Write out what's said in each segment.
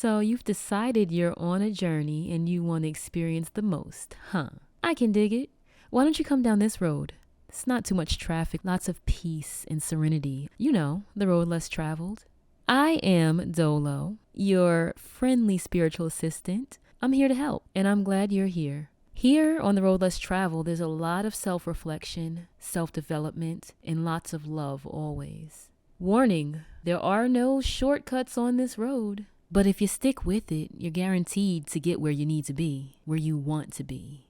So you've decided you're on a journey and you want to experience the most, huh? I can dig it. Why don't you come down this road? It's not too much traffic, lots of peace and serenity. You know, the road less traveled. I am Dolo, your friendly spiritual assistant. I'm here to help, and I'm glad you're here. Here on the road less traveled, there's a lot of self-reflection, self-development, and lots of love always. Warning, there are no shortcuts on this road. But if you stick with it, you're guaranteed to get where you need to be, where you want to be.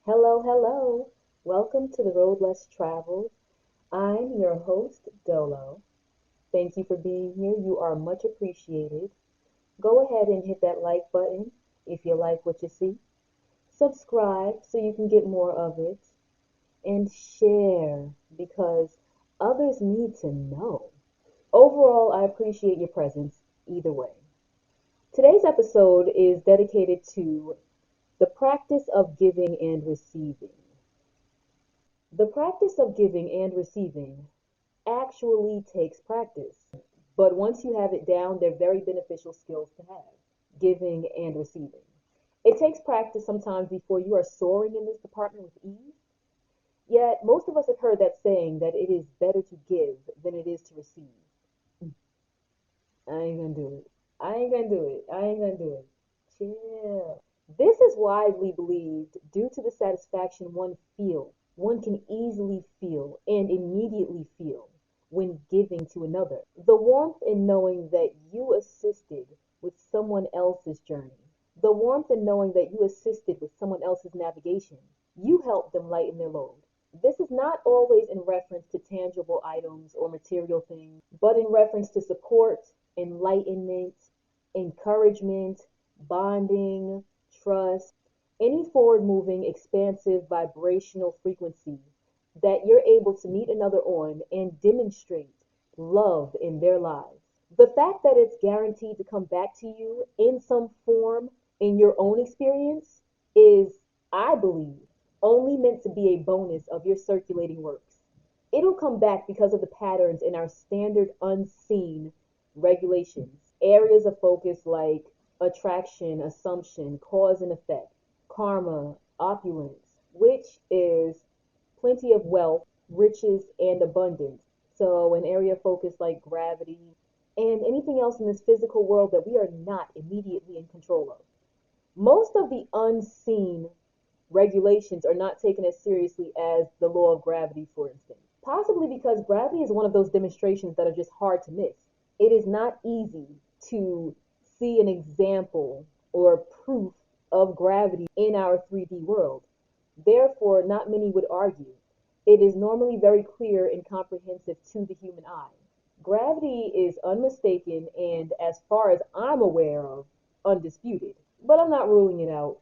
Hello, hello. Welcome to the Road Less Traveled. I'm your host, Dolo. Thank you for being here. You are much appreciated. Go ahead and hit that like button if you like what you see. Subscribe so you can get more of it. And share because others need to know. Overall, I appreciate your presence either way. Today's episode is dedicated to the practice of giving and receiving. The practice of giving and receiving actually takes practice, but once you have it down, they're very beneficial skills to have. Giving and receiving. It takes practice sometimes before you are soaring in this department with ease. Yet, most of us have heard that saying that it is better to give than it is to receive. I ain't gonna do it. I ain't gonna do it. I ain't gonna do it. Chill. This is widely believed due to the satisfaction one can easily feel and immediately feel when giving to another. The warmth in knowing that you assisted with someone else's journey. The warmth in knowing that you assisted with someone else's navigation. You helped them lighten their load. This is not always in reference to tangible items or material things, but in reference to support, enlightenment, encouragement, bonding, trust, any forward moving, expansive vibrational frequency that you're able to meet another on and demonstrate love in their lives. The fact that it's guaranteed to come back to you in some form in your own experience is, I believe, only meant to be a bonus of your circulating works. It'll come back because of the patterns in our standard unseen regulations, areas of focus like attraction, assumption, cause and effect, karma, opulence, which is plenty of wealth, riches, and abundance. So, an area of focus like gravity and anything else in this physical world that we are not immediately in control of. Most of the unseen regulations are not taken as seriously as the law of gravity, for instance. Possibly because gravity is one of those demonstrations that are just hard to miss. It is not easy to see an example or proof of gravity in our 3D world. Therefore, not many would argue. It is normally very clear and comprehensive to the human eye. Gravity is unmistaken and, as far as I'm aware of, undisputed. But I'm not ruling it out.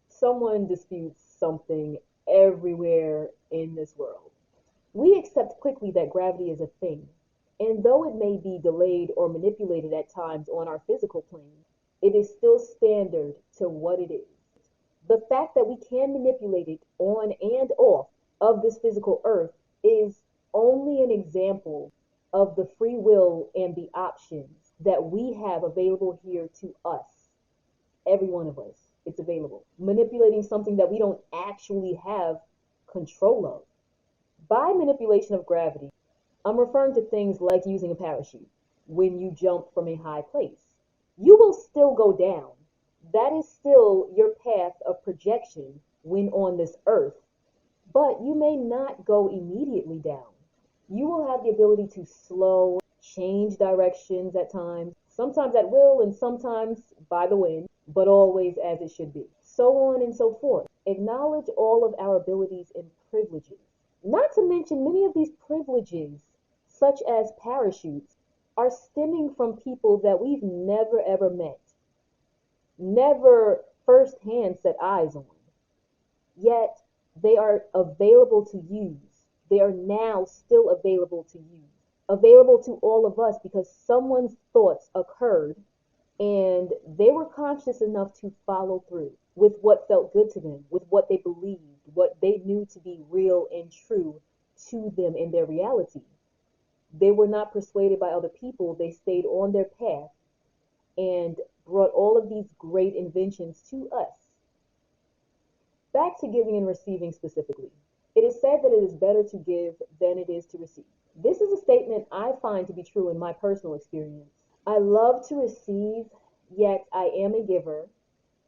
Someone disputes something everywhere in this world. We accept quickly that gravity is a thing, and though it may be delayed or manipulated at times on our physical plane, it is still standard to what it is. The fact that we can manipulate it on and off of this physical earth is only an example of the free will and the options that we have available here to us. Every one of us, it's available. Manipulating something that we don't actually have control of. By manipulation of gravity, I'm referring to things like using a parachute when you jump from a high place. You will still go down. That is still your path of projection when on this earth, but you may not go immediately down. You will have the ability to slow, change directions at times, sometimes at will and sometimes by the wind, but always as it should be. So on and so forth. Acknowledge all of our abilities and privileges. Not to mention, many of these privileges, such as parachutes, are stemming from people that we've never ever met, never firsthand set eyes on. Yet they are available to use. They are now still available to use. Available to all of us because someone's thoughts occurred and they were conscious enough to follow through with what felt good to them, with what they believed, what they knew to be real and true to them in their reality. They were not persuaded by other people. They stayed on their path and brought all of these great inventions to us. Back to giving and receiving specifically. It is said that it is better to give than it is to receive. This is a statement I find to be true in my personal experience. I love to receive, yet I am a giver,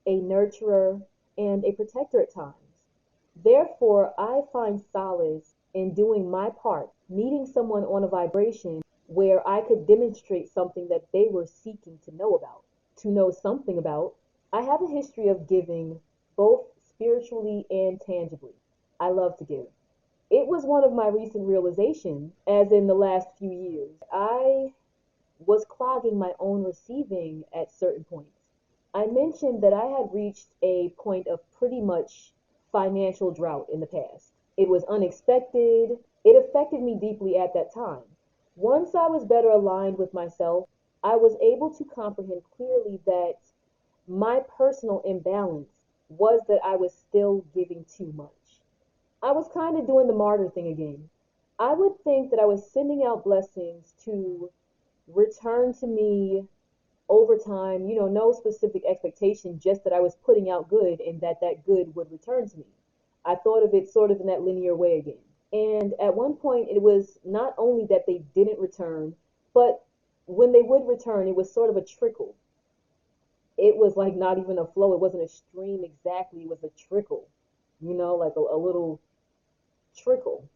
a nurturer, and a protector at times. Therefore, I find solace in doing my part, meeting someone on a vibration where I could demonstrate something that they were seeking to know about, to know something about. I have a history of giving, both spiritually and tangibly. I love to give. It was one of my recent realizations, as in the last few years. I was clogging my own receiving at certain points. I mentioned that I had reached a point of pretty much financial drought in the past. It was unexpected. It affected me deeply at that time. Once I was better aligned with myself, I was able to comprehend clearly that my personal imbalance was that I was still giving too much. I was kind of doing the martyr thing again. I would think that I was sending out blessings to return to me over time, no specific expectation, just that I was putting out good and that that good would return to me. I thought of it sort of in that linear way again. And at one point, it was not only that they didn't return, but when they would return, it was sort of a trickle. It was like not even a flow. It wasn't a stream exactly. It was a trickle, like a little trickle.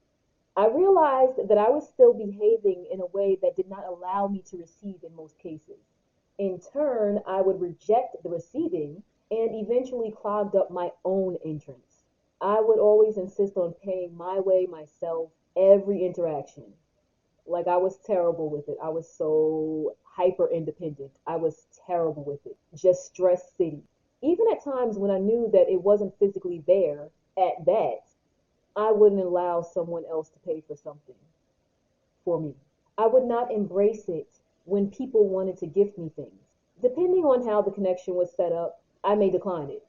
I realized that I was still behaving in a way that did not allow me to receive in most cases. In turn, I would reject the receiving and eventually clogged up my own entrance. I would always insist on paying my way myself every interaction. Like I was terrible with it. I was so hyper independent. I was terrible with it. Just stress city. Even at times when I knew that it wasn't physically there at that, I wouldn't allow someone else to pay for something for me. I would not embrace it when people wanted to gift me things. Depending on how the connection was set up, I may decline it.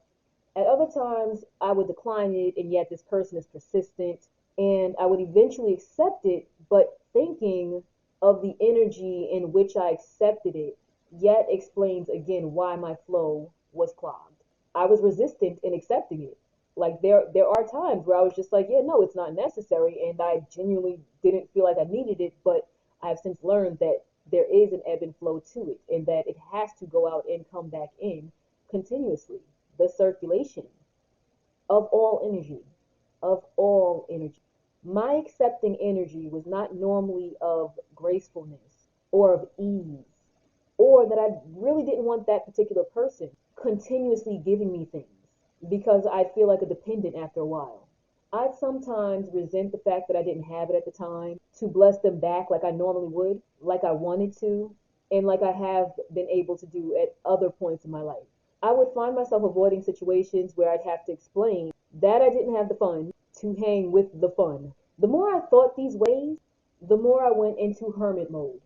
At other times, I would decline it, and yet this person is persistent, and I would eventually accept it, but thinking of the energy in which I accepted it, yet explains again why my flow was clogged. I was resistant in accepting it. Like there are times where I was just like, yeah, no, it's not necessary, and I genuinely didn't feel like I needed it, but I've since learned that there is an ebb and flow to it, and that it has to go out and come back in continuously. The circulation of all energy, of all energy. My accepting energy was not normally of gracefulness or of ease, or that I really didn't want that particular person continuously giving me things because I'd feel like a dependent after a while. I'd sometimes resent the fact that I didn't have it at the time to bless them back like I normally would, like I wanted to, and like I have been able to do at other points in my life. I would find myself avoiding situations where I'd have to explain that I didn't have the fun to hang with the fun. The more I thought these ways, the more I went into hermit mode.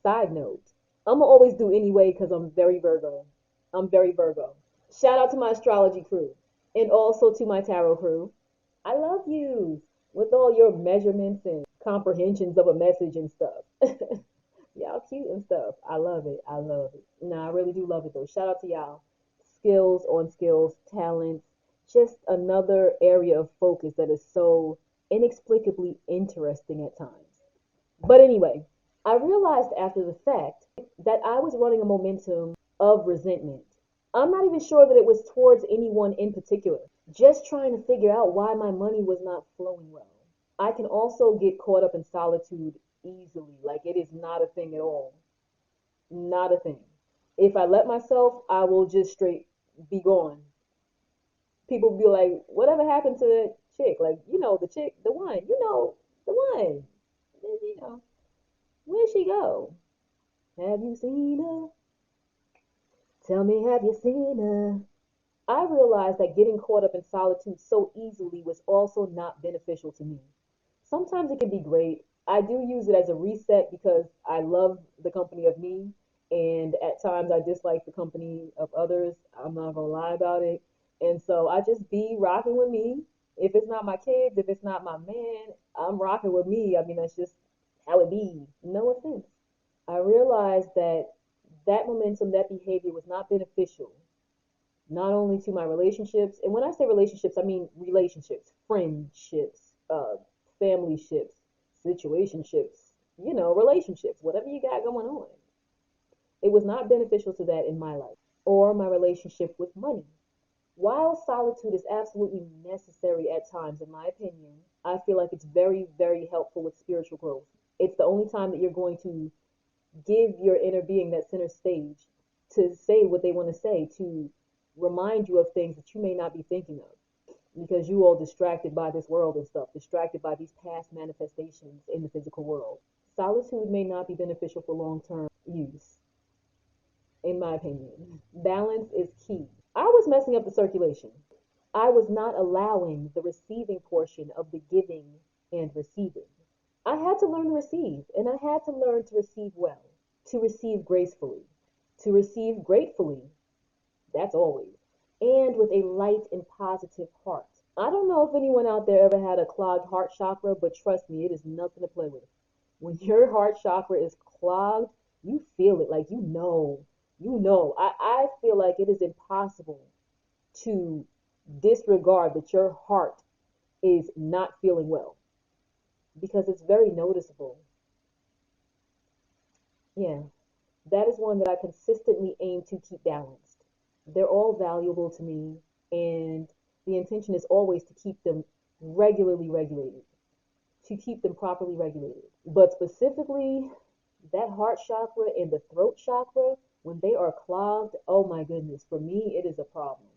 Side note, I'm gonna always do anyway because I'm very Virgo. I'm very Virgo. Shout out to my astrology crew and also to my tarot crew. I love you with all your measurements and comprehensions of a message and stuff. Y'all cute and stuff. I love it. I love it. Nah, I really do love it though. Shout out to y'all. Skills on skills, talents, just another area of focus that is so inexplicably interesting at times. But anyway, I realized after the fact that I was running a momentum of resentment. I'm not even sure that it was towards anyone in particular, just trying to figure out why my money was not flowing well. I can also get caught up in solitude easily. Like it is not a thing at all. Not a thing. If I let myself, I will just straight be gone. People be like, whatever happened to that chick? Like, the chick, the one, the one. Where'd she go? Have you seen her? Tell me, have you seen her? I realized that getting caught up in solitude so easily was also not beneficial to me. Sometimes it can be great. I do use it as a reset because I love the company of me, and at times I dislike the company of others. I'm not gonna lie about it. And so I just be rocking with me. If it's not my kids, if it's not my man, I'm rocking with me. I mean, that's just how it be. No offense. I realized that that momentum, that behavior was not beneficial, not only to my relationships, and when I say relationships, I mean relationships, friendships, family ships, situationships, relationships, whatever you got going on. It was not beneficial to that in my life or my relationship with money. While solitude is absolutely necessary at times, in my opinion, I feel like it's very, very helpful with spiritual growth. It's the only time that you're going to give your inner being that center stage to say what they want to say, to remind you of things that you may not be thinking of because you all distracted by this world and stuff, distracted by these past manifestations in the physical world. Solitude may not be beneficial for long-term use, in my opinion. Balance is key. I was messing up the circulation. I was not allowing the receiving portion of the giving and receiving. I had to learn to receive, and I had to learn to receive well, to receive gracefully, to receive gratefully, that's always, and with a light and positive heart. I don't know if anyone out there ever had a clogged heart chakra, but trust me, it is nothing to play with. When your heart chakra is clogged, you feel it, like I feel like it is impossible to disregard that your heart is not feeling well because it's very noticeable. Yeah, that is one that I consistently aim to keep balanced. They're all valuable to me, and the intention is always to keep them regularly regulated, to keep them properly regulated. But specifically, that heart chakra and the throat chakra, when they are clogged, oh my goodness, for me, it is a problem.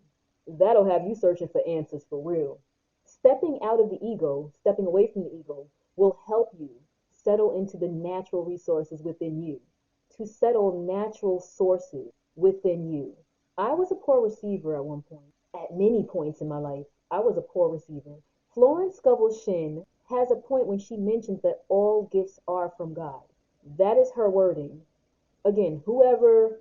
That'll have you searching for answers for real. Stepping out of the ego, stepping away from the ego, will help you settle into the natural resources within you, to settle natural sources within you. I was a poor receiver at one point. At many points in my life, I was a poor receiver. Florence Scovel Shinn has a point when she mentions that all gifts are from God. That is her wording. Again, whoever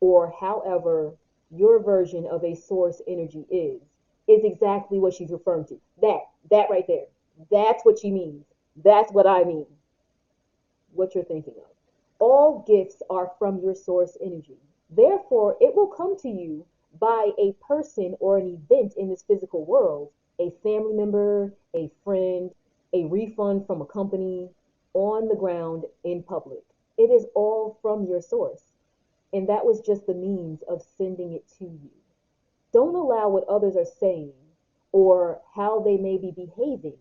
or however your version of a source energy is exactly what she's referring to. That right there. That's what she means. That's what I mean. What you're thinking of. All gifts are from your source energy. Therefore, it will come to you by a person or an event in this physical world, a family member, a friend, a refund from a company, on the ground, in public. It is all from your source. And that was just the means of sending it to you. Don't allow what others are saying or how they may be behaving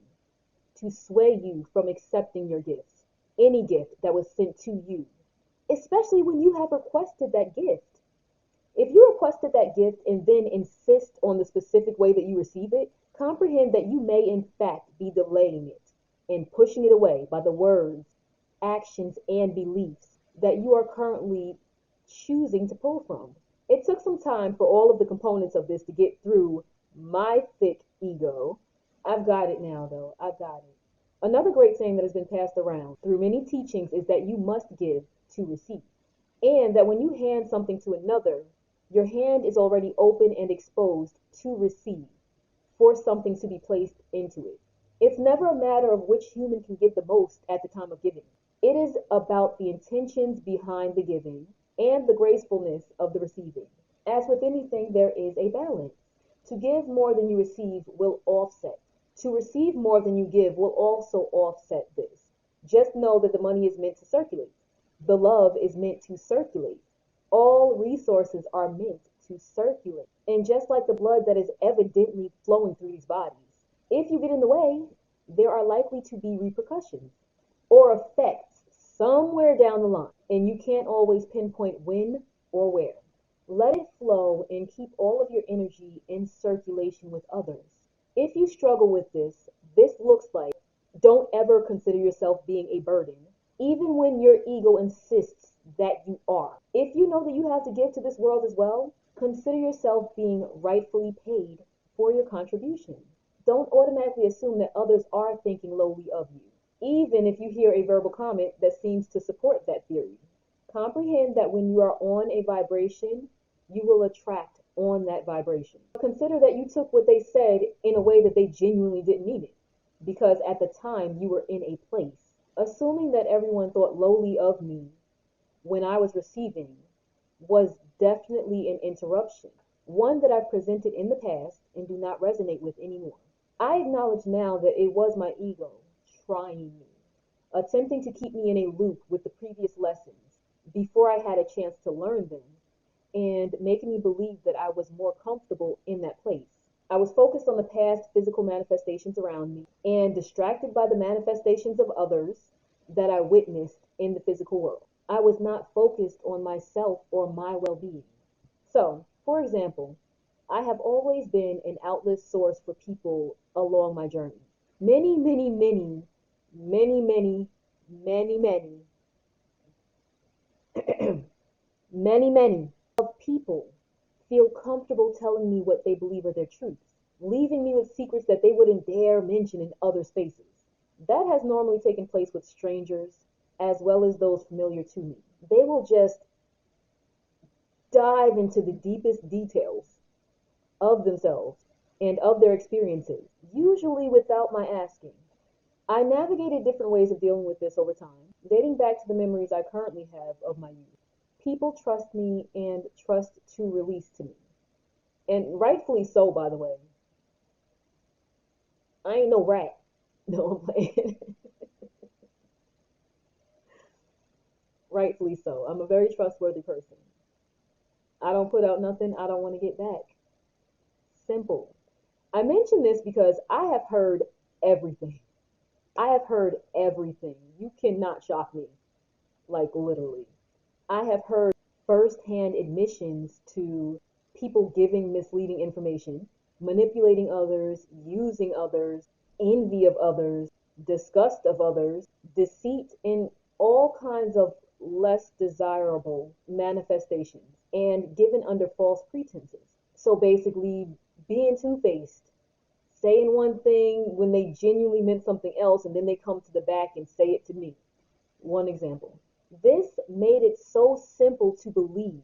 to sway you from accepting your gifts, any gift that was sent to you, especially when you have requested that gift. If you requested that gift and then insist on the specific way that you receive it, comprehend that you may in fact be delaying it and pushing it away by the words, actions, and beliefs that you are currently choosing to pull from. It took some time for all of the components of this to get through my thick ego. I've got it now, though. I've got it. Another great saying that has been passed around through many teachings is that you must give to receive. And that when you hand something to another, your hand is already open and exposed to receive, for something to be placed into it. It's never a matter of which human can give the most at the time of giving. It is about the intentions behind the giving and the gracefulness of the receiving. As with anything, there is a balance. To give more than you receive will offset. To receive more than you give will also offset this. Just know that the money is meant to circulate. The love is meant to circulate. All resources are meant to circulate. And just like the blood that is evidently flowing through these bodies, if you get in the way, there are likely to be repercussions or effects somewhere down the line, and you can't always pinpoint when or where. Let it flow and keep all of your energy in circulation with others. If you struggle with this looks like don't ever consider yourself being a burden, even when your ego insists that you are. If you know that you have to give to this world as well, consider yourself being rightfully paid for your contribution. Don't automatically assume that others are thinking lowly of you, even if you hear a verbal comment that seems to support that theory. Comprehend that when you are on a vibration, you will attract on that vibration. Consider that you took what they said in a way that they genuinely didn't mean it, because at the time you were in a place. Assuming that everyone thought lowly of me when I was receiving was definitely an interruption, one that I've presented in the past and do not resonate with anymore. I acknowledge now that it was my ego trying me, attempting to keep me in a loop with the previous lessons before I had a chance to learn them, and making me believe that I was more comfortable in that place. I was focused on the past physical manifestations around me and distracted by the manifestations of others that I witnessed in the physical world. I was not focused on myself or my well being. So, for example, I have always been an outlet source for people along my journey. Many, many, many, many, many, many, many, many, many of people feel comfortable telling me what they believe are their truths, leaving me with secrets that they wouldn't dare mention in other spaces. That has normally taken place with strangers as well as those familiar to me. They will just dive into the deepest details of themselves and of their experiences, usually without my asking. I navigated different ways of dealing with this over time, dating back to the memories I currently have of my youth. People trust me and trust to release to me. And rightfully so, by the way. I ain't no rat. No, I'm playing. Rightfully so. I'm a very trustworthy person. I don't put out nothing I don't want to get back. Simple. I mention this because I have heard everything. I have heard everything. You cannot shock me, like literally. I have heard firsthand admissions to people giving misleading information, manipulating others, using others, envy of others, disgust of others, deceit, and all kinds of less desirable manifestations, and given under false pretenses. So basically, being two faced, saying one thing when they genuinely meant something else, and then they come to the back and say it to me. One example. This made it so simple to believe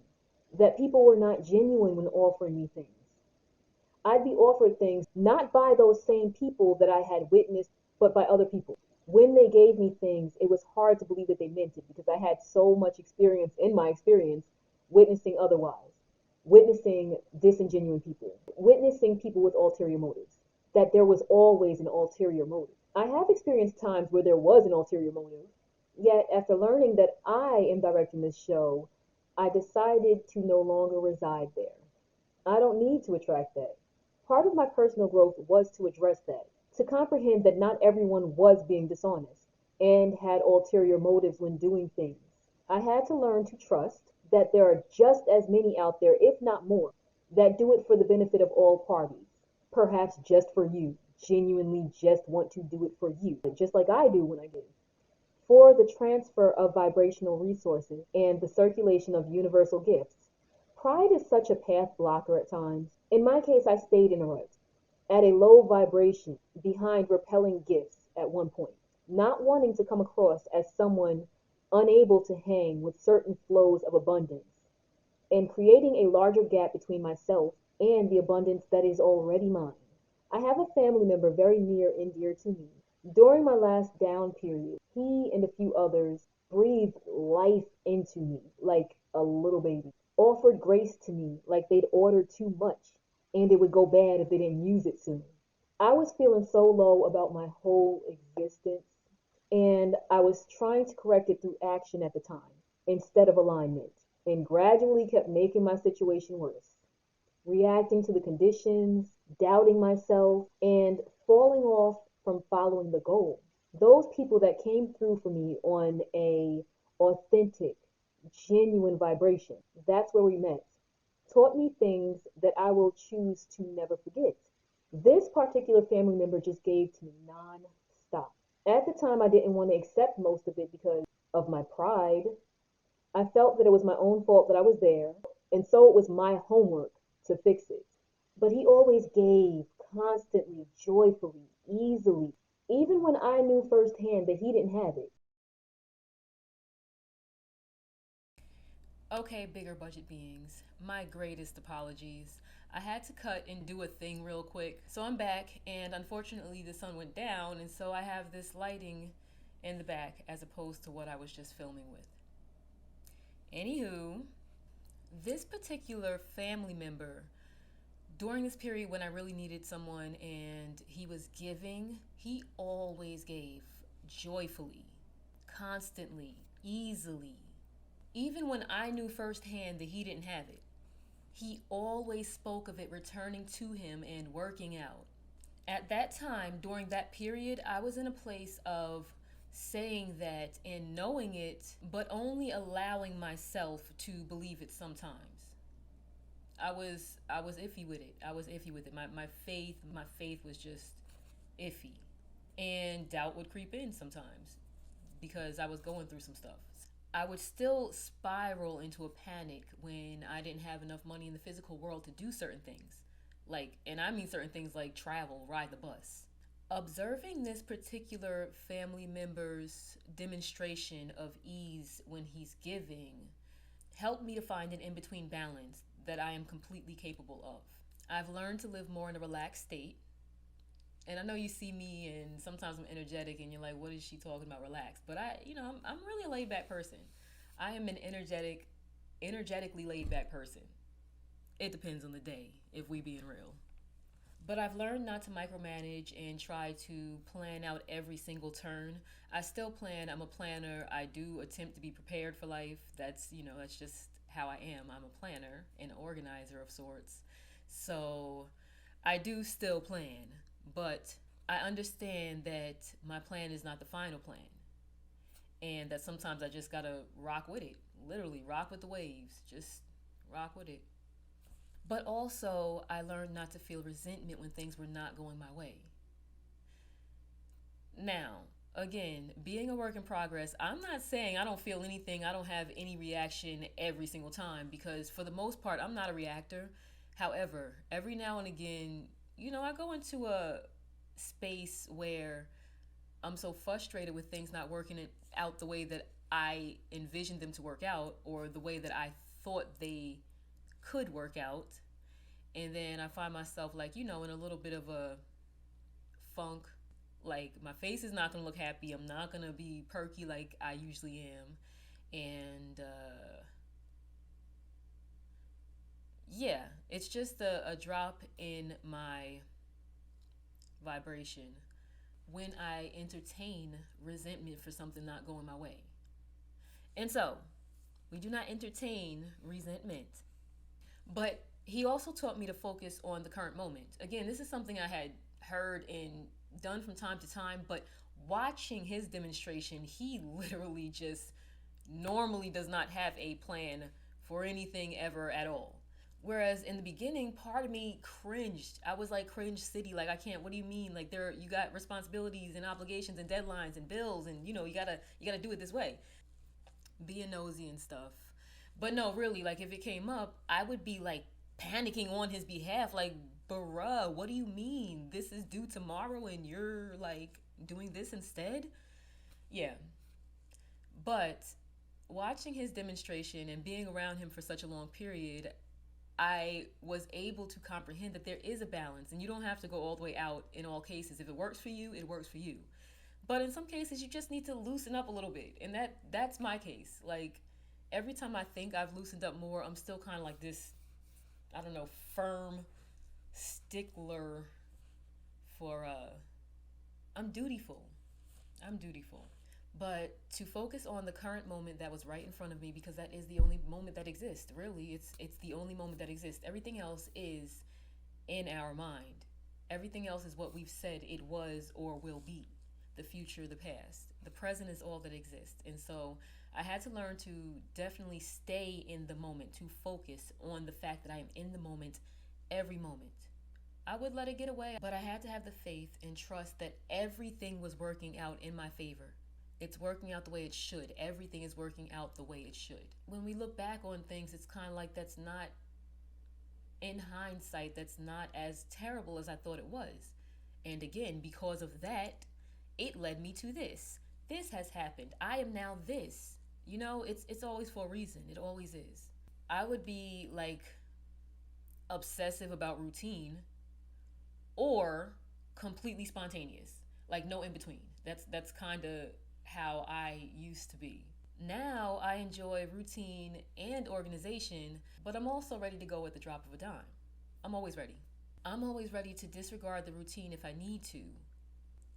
that people were not genuine when offering me things. I'd be offered things not by those same people that I had witnessed, but by other people. When they gave me things, it was hard to believe that they meant it because I had so much experience in my experience witnessing otherwise, witnessing disingenuine people, witnessing people with ulterior motives, that there was always an ulterior motive. I have experienced times where there was an ulterior motive, yet after learning that I am directing this show, I decided to no longer reside there. I don't need to attract that. Part of my personal growth was to address that, to comprehend that not everyone was being dishonest and had ulterior motives when doing things. I had to learn to trust that there are just as many out there, if not more, that do it for the benefit of all parties. Perhaps just for you, genuinely just want to do it for you, just like I do when I give. For the transfer of vibrational resources and the circulation of universal gifts. Pride is such a path blocker at times. In my case, I stayed in a rut, at a low vibration, behind repelling gifts at one point, not wanting to come across as someone unable to hang with certain flows of abundance, and creating a larger gap between myself and the abundance that is already mine. I have a family member very near and dear to me. During my last down period, he and a few others breathed life into me like a little baby, offered grace to me like they'd ordered too much and it would go bad if they didn't use it soon. I was feeling so low about my whole existence, and I was trying to correct it through action at the time instead of alignment, and gradually kept making my situation worse, reacting to the conditions, doubting myself, and falling off from following the goal. Those people that came through for me on a authentic, genuine vibration, that's where we met, taught me things that I will choose to never forget. This particular family member just gave to me non-stop. At the time, I didn't want to accept most of it because of my pride. I felt that it was my own fault that I was there, and so it was my homework to fix it. But he always gave, constantly, joyfully, easily, even when I knew firsthand that he didn't have it. Okay, bigger budget beings, my greatest apologies. I had to cut and do a thing real quick. So I'm back, and unfortunately, the sun went down, and so I have this lighting in the back as opposed to what I was just filming with. Anywho, This particular family member, during this period when I really needed someone and he was giving, he always gave joyfully, constantly, easily. Even when I knew firsthand that he didn't have it, he always spoke of it returning to him and working out. At that time, during that period, I was in a place of saying that and knowing it, but only allowing myself to believe it sometimes. I was iffy with it. I was iffy with it. My faith was just iffy. And doubt would creep in sometimes because I was going through some stuff. I would still spiral into a panic when I didn't have enough money in the physical world to do certain things. Like, and I mean certain things like travel, ride the bus. Observing this particular family member's demonstration of ease when he's giving helped me to find an in between balance that I am completely capable of. I've learned to live more in a relaxed state. And I know you see me and sometimes I'm energetic and you're like, what is she talking about? Relax. But I'm really a laid back person. I am an energetically laid back person. It depends on the day, if we being real. But I've learned not to micromanage and try to plan out every single turn. I still plan. I'm a planner. I do attempt to be prepared for life. That's just how I am. I'm a planner, an organizer of sorts. So I do still plan, but I understand that my plan is not the final plan. And that sometimes I just gotta rock with it. Literally, rock with the waves. Just rock with it. But also, I learned not to feel resentment when things were not going my way. Now, again, being a work in progress, I'm not saying I don't feel anything, I don't have any reaction every single time, because for the most part, I'm not a reactor. However, every now and again, I go into a space where I'm so frustrated with things not working out the way that I envisioned them to work out or the way that I thought they could work out. And then I find myself like, in a little bit of a funk. Like my face is not going to look happy. I'm not going to be perky like I usually am. And yeah, it's just a drop in my vibration when I entertain resentment for something not going my way. And so, we do not entertain resentment. But he also taught me to focus on the current moment. Again, this is something I had heard and done from time to time, but watching his demonstration, he literally just normally does not have a plan for anything ever at all. Whereas in the beginning, part of me cringed. I was like cringe city. Like I can't. What do you mean? Like you got responsibilities and obligations and deadlines and bills, and you gotta do it this way. Being nosy and stuff. But no, really, like if it came up, I would be like panicking on his behalf. Like, bruh, what do you mean? This is due tomorrow and you're like doing this instead? Yeah. But watching his demonstration and being around him for such a long period, I was able to comprehend that there is a balance and you don't have to go all the way out in all cases. If it works for you, it works for you. But in some cases you just need to loosen up a little bit. And that's my case. Like every time I think I've loosened up more, I'm still kind of like this, I don't know, firm stickler for I'm dutiful. I'm dutiful. But to focus on the current moment that was right in front of me because that is the only moment that exists. Really, it's the only moment that exists. Everything else is in our mind. Everything else is what we've said it was or will be. The future, the past. The present is all that exists. And so I had to learn to definitely stay in the moment, to focus on the fact that I am in the moment every moment. I would let it get away, but I had to have the faith and trust that everything was working out in my favor. It's working out the way it should. Everything is working out the way it should. When we look back on things, it's kind of like that's not, in hindsight, that's not as terrible as I thought it was. And again, because of that, it led me to this. This has happened. I am now this. It's always for a reason. It always is. I would be like obsessive about routine or completely spontaneous. Like no in between. That's kind of how I used to be. Now I enjoy routine and organization, but I'm also ready to go at the drop of a dime. I'm always ready. I'm always ready to disregard the routine if I need to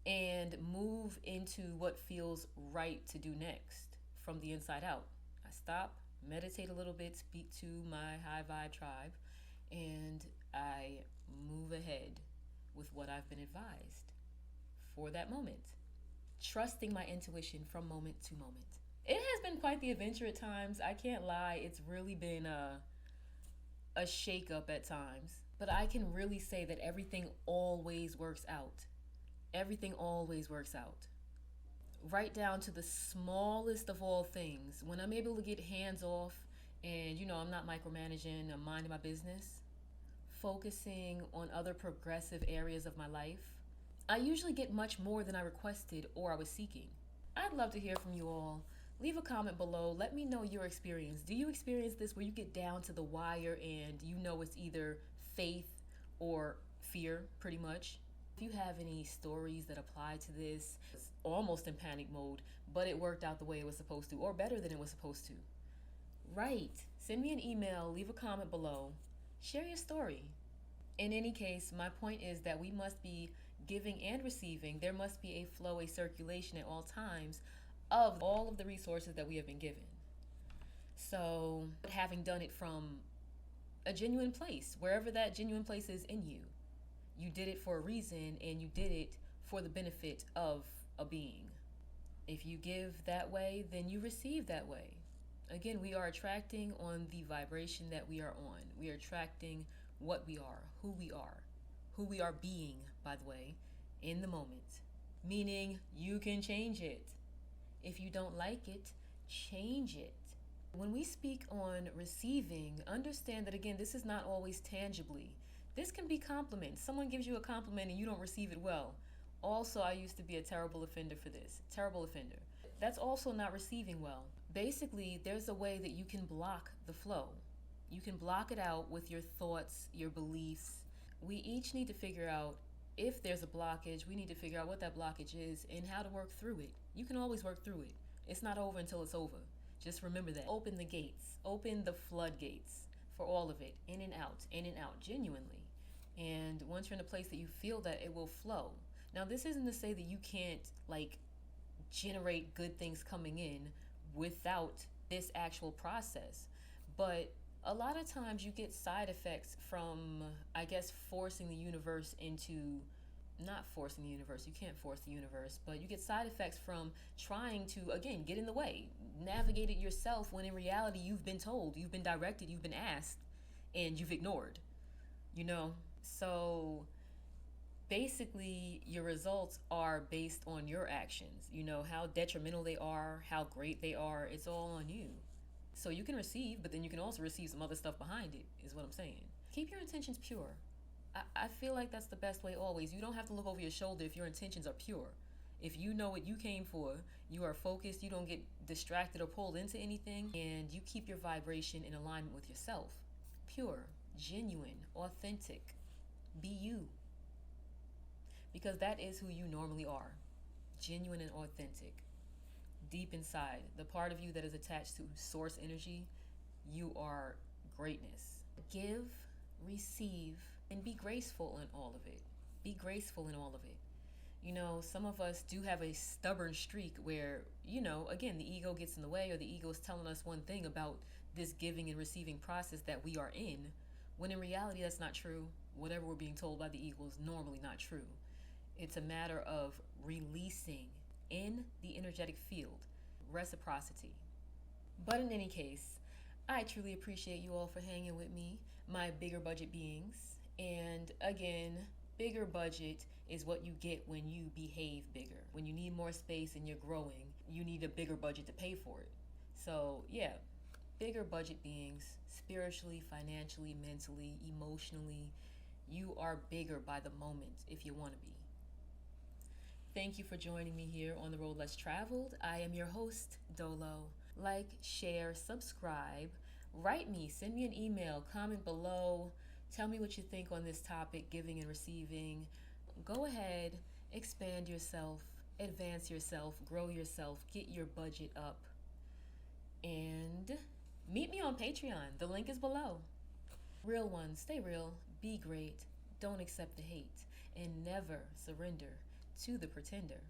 and move into what feels right to do next from the inside out. I stop, meditate a little bit, speak to my high vibe tribe, and I move ahead with what I've been advised for that moment, trusting my intuition from moment to moment. It has been quite the adventure at times. I can't lie. It's really been a shake up at times. But I can really say that everything always works out. Everything always works out. Right down to the smallest of all things. When I'm able to get hands off and, I'm not micromanaging, I'm minding my business, focusing on other progressive areas of my life, I usually get much more than I requested or I was seeking. I'd love to hear from you all. Leave a comment below. Let me know your experience. Do you experience this where you get down to the wire and it's either faith or fear, pretty much? If you have any stories that apply to this, it's almost in panic mode, but it worked out the way it was supposed to, or better than it was supposed to. Right. Send me an email, leave a comment below, share your story. In any case, my point is that we must be giving and receiving. There must be a flow, a circulation at all times of all of the resources that we have been given. So, having done it from a genuine place, wherever that genuine place is in you, you did it for a reason and you did it for the benefit of a being. If you give that way, then you receive that way. Again, we are attracting on the vibration that we are on. We are attracting what we are, who we are being, by the way, in the moment. Meaning you can change it. If you don't like it, change it. When we speak on receiving, understand that again, this is not always tangibly. This can be compliments. Someone gives you a compliment and you don't receive it well. Also, I used to be a terrible offender for this. Terrible offender. That's also not receiving well. Basically, there's a way that you can block the flow. You can block it out with your thoughts, your beliefs. We each need to figure out if there's a blockage. We need to figure out what that blockage is and how to work through it. You can always work through it. It's not over until it's over. Just remember that. Open the gates. Open the floodgates for all of it. In and out, genuinely. And once you're in a place that you feel that, it will flow. Now, this isn't to say that you can't generate good things coming in without this actual process. But a lot of times you get side effects from, forcing the universe into, not forcing the universe, you can't force the universe, but you get side effects from trying to, again, get in the way, navigate it yourself when in reality you've been told, you've been directed, you've been asked, and you've ignored, So basically your results are based on your actions, how detrimental they are, how great they are, it's all on you. So you can receive, but then you can also receive some other stuff behind it, is what I'm saying. Keep your intentions pure. I feel like that's the best way always. You don't have to look over your shoulder if your intentions are pure. If you know what you came for, you are focused, you don't get distracted or pulled into anything, and you keep your vibration in alignment with yourself. Pure, genuine, authentic. Be you. Because that is who you normally are. Genuine and authentic. Deep inside, the part of you that is attached to source energy, you are greatness. Give, receive, and be graceful in all of it. Be graceful in all of it. Some of us do have a stubborn streak where, again, the ego gets in the way, or the ego is telling us one thing about this giving and receiving process that we are in, when in reality that's not true. Whatever we're being told by the ego is normally not true. It's a matter of releasing in the energetic field, reciprocity. But in any case, I truly appreciate you all for hanging with me, my bigger budget beings. And again, bigger budget is what you get when you behave bigger. When you need more space and you're growing, you need a bigger budget to pay for it. So yeah, bigger budget beings, spiritually, financially, mentally, emotionally, you are bigger by the moment if you want to be. Thank you for joining me here on The Road Less Traveled. I am your host, Dolo. Like, share, subscribe, write me, send me an email, comment below, tell me what you think on this topic, giving and receiving. Go ahead, expand yourself, advance yourself, grow yourself, get your budget up. And meet me on Patreon. The link is below. Real ones, stay real, be great, don't accept the hate, and never surrender to the pretender.